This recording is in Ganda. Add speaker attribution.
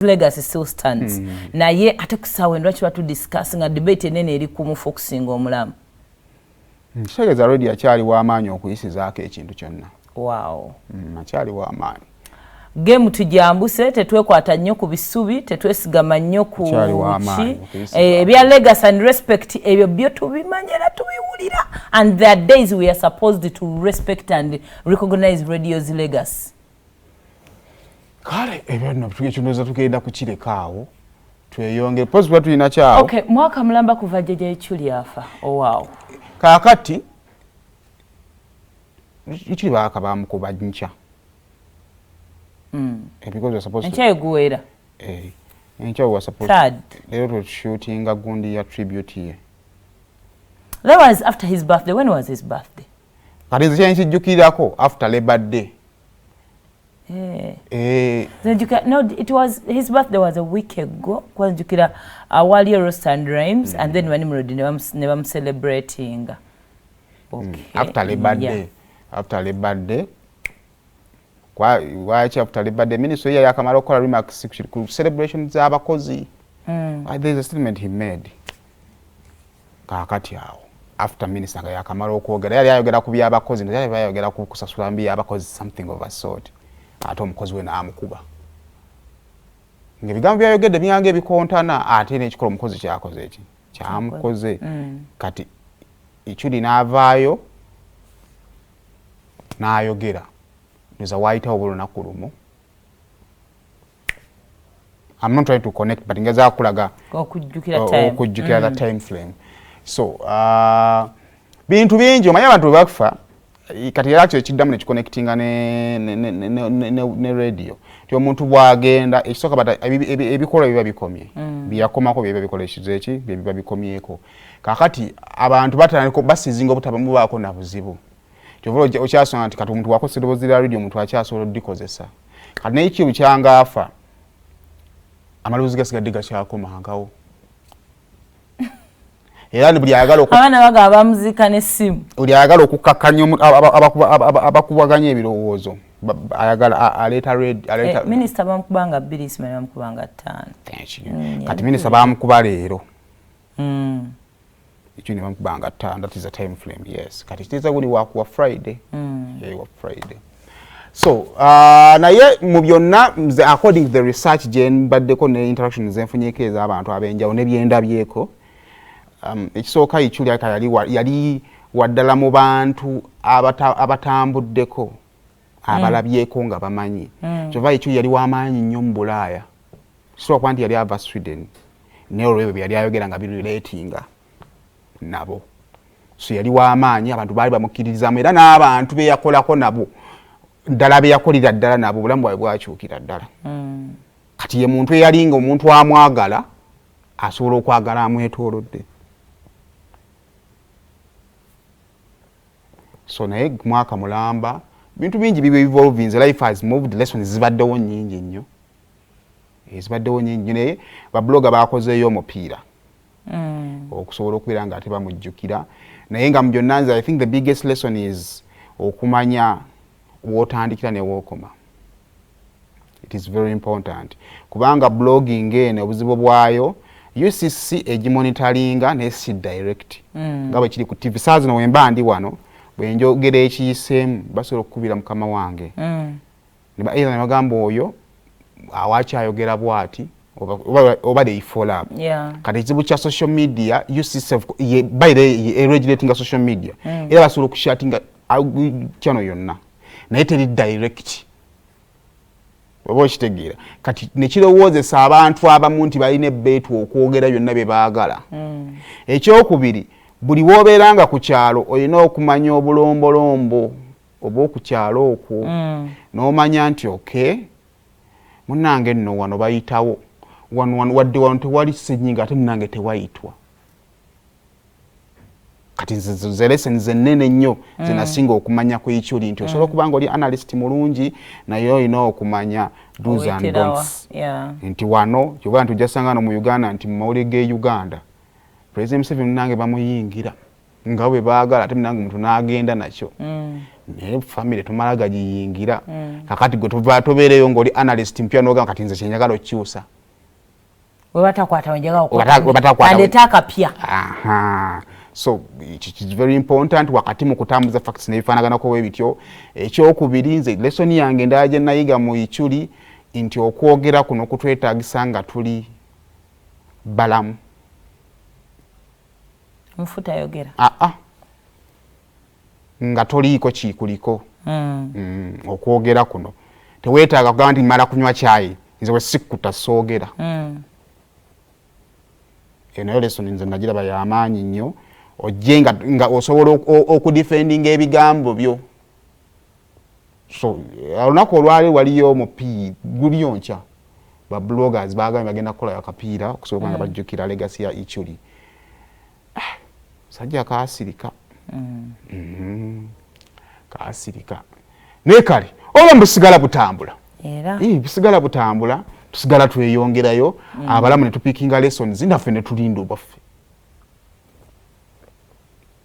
Speaker 1: legacy still stands. Naye ate kusawe ndwachi watu discussing a debate enene eri kumu focusing omulamu.
Speaker 2: Kitegeeza radio akyali w'amaanyi okuyisizaako ekintu kyonna.
Speaker 1: Wow.
Speaker 2: Akyali w'amaanyi.
Speaker 1: Game tujambuse tetwekwata nnyo ku bisubi tetwesigama nnyo ku ebya legacy and respect ebyo byo tubimanyira tubiwulira and there are days we are supposed to respect and recognize radio's legacy.
Speaker 2: Kale ebyo nno tugekyonooza tugenda kukireka tweyonge pozi tulina kyawo.
Speaker 1: Okay, mwaka mulamba kuva Jjajja Ichuli afa. Oh wow.
Speaker 2: Kaakati Ichuli baakabamukuba nkya. Because we're supposed to.
Speaker 1: Guwera.
Speaker 2: Encha was supposed
Speaker 1: to.
Speaker 2: They were shooting a gundi a tribute here.
Speaker 1: That was after his birthday. When was his birthday?
Speaker 2: But it's a jukirako after Labor Day.
Speaker 1: No, it was his birthday was a week ago. Because jukira Wali Roast and Rhymes and then when never celebrating. Okay.
Speaker 2: After Labor Day. After Labor Day. Why after Labor Day ministry ya yakamara okola remarks ku celebration z'abakozi. There is a statement he made. Kakati awo after minister nga yakamara okwogera yali ayogera ku by'abakozi yali ayogera ku kusasula mbi y'abakozi something of a sort. Ate omukozi we n'amukuba. Ng'ebigambo byayogedde byange ebikontana ate n'ekikola omukozi kyakoze eki kyamukoze. Kati Ichuli n'avaayo n'ayogera. There's a white over on Akurumo. I'm not trying to connect, but ingeza kulaga kujukira that time frame. So, bintu bingi omanya abantu bakufa kati era kyo kiddamu ne connectinga ne radio. Ti omuntu bwagenda ekisoka bata ebikola biba bikomye. Byakomako biba bikoleshize eki biba bikomyeko. Kakati abantu batandika basizinga obutabamu baako na buzibu. Kyovolo okyasonga nti kati omuntu wakose eddoboozi lya radio omuntu akyasobola oddikozesa. Kati naye ekibu kyanga afa amaloboozi gasigadde gakyakomangawo. Era buli ayagala
Speaker 1: abaana baga bamuziika n'essimu.
Speaker 2: Buli ayagala okukkakkanya abakubaganya ebirowoozo. Ayagala aleeta aleeta.
Speaker 1: Minisita bamukubanga 2 Ismail bamukubanga 5.
Speaker 2: Kati minisita bamukuba leero. Ichuni bamukubanga 5. That is a time frame, yes. Kati kiteeza guli wakuwa Friday. Yeah, Friday. So, naye mu byonna according to the research gen baddeko ne interaction zenfunyeko ez'abantu abenjawo ne byendabyeko. Ekisooka Ichuli yali waddala mu bantu abatambuddeko abalabyeko nga bamanyi. Kyova Ichuli yali w'amaanyi nnyo mu Bulaaya. Kisooka kuba nti yali ava Sweden. Ne olwebyo byali ayogera nga birelatinga nabo. So yali w'amaanyi abantu baali bamukkiririzaamu era n'abantu be yakolako nabo ddala be yakolera ddala nabo obulamu bwabwe bwakyukira ddala. Kati ye muntu eyalinga omuntu amwagala asobola okwagala amwetoolodde. So naye mwaka mulamba bintu bingi bibe evolving, life has moved, lessons zibaddewo nnyingi nnyo. Ezibaddewo nnyingi naye babloga bakozeeyo omupiira. Okusobola okubeera nga ate bamujjukira. Naye nga mu byonna nze I think the biggest lesson is okumanya w'otandikira ne w'okoma. It is very important. Kubanga blogging eno obuzibu bwayo UCC egimonitoringa ne si direct. Nga bwe kiri ku TV saa zino wemba ndi wano bwe njogera ekiyiseemu basobola okukubira mukama wange. Ne bagamba oyo awakyayogera bw'ati oba they follow up. Kati ekizibu kya social media UCC by the regulating social media era basobola okushatinga channel yonna naye teri direct. Oba okitegeera kati nekirowoozesa abantu abamu nti balina ebbeetu okwogera byonna bye baagala. Ekyokubiri buli w'obeeranga ku kyalo olina okumanya obulombolombo oba okukyalo okwo n'omanya nti okay munnange nno wano bayitawo wano wadde wano tewali ssenyiga ate munnange tewayitwa. Kati ze lessons ennene nnyo zinasinga okumanya ku Ichuli nti osobola okuba nga oli analyst mulungi naye olina okumanya do's and don'ts. Nti wano kyova nti ojjasanga no mu Uganda nti mu mawulire g'e Uganda President Museveni nange bamuyingira nga bwe baagala ate nange omuntu n'agenda nakyo ne family tumala gajiyingira kakati gwe tuva tobereyo ngoli analyst mpya noga kati nze kyenjagala okyusa
Speaker 1: we batakwata wenjaga
Speaker 2: okwaata
Speaker 1: andetaka pya
Speaker 2: so it is very important wakati mu kutambuza facts ne bifanagana ko webityo ekyokubiri nze lesson yange ndaje nayiga mu Ichuli nti okwogera kuno kutwetagisa nga tuli balamu
Speaker 1: mfuta yogera
Speaker 2: nga toliiko kikuliko okwogera kuno teweetaaga kugamba nti mala kunywa kyayi nze we sikkuta soogera eno lesson nze nagiraba y'amaanyi nnyo ojje nga osobola okudefendinga ebigambo byo so olunaku olwali waliyo omupiira guliyo nkya ba bloggers bagambye bagenda kukola akapiira okusobola nga bajjukira legacy ya Ichuli sajja kaasirika kaasirika naye kale oba mbusigala butambula busigala butambula tusigala tweyongerayo abalamu ne tupikinga lessons naffe ne tulinda obaffe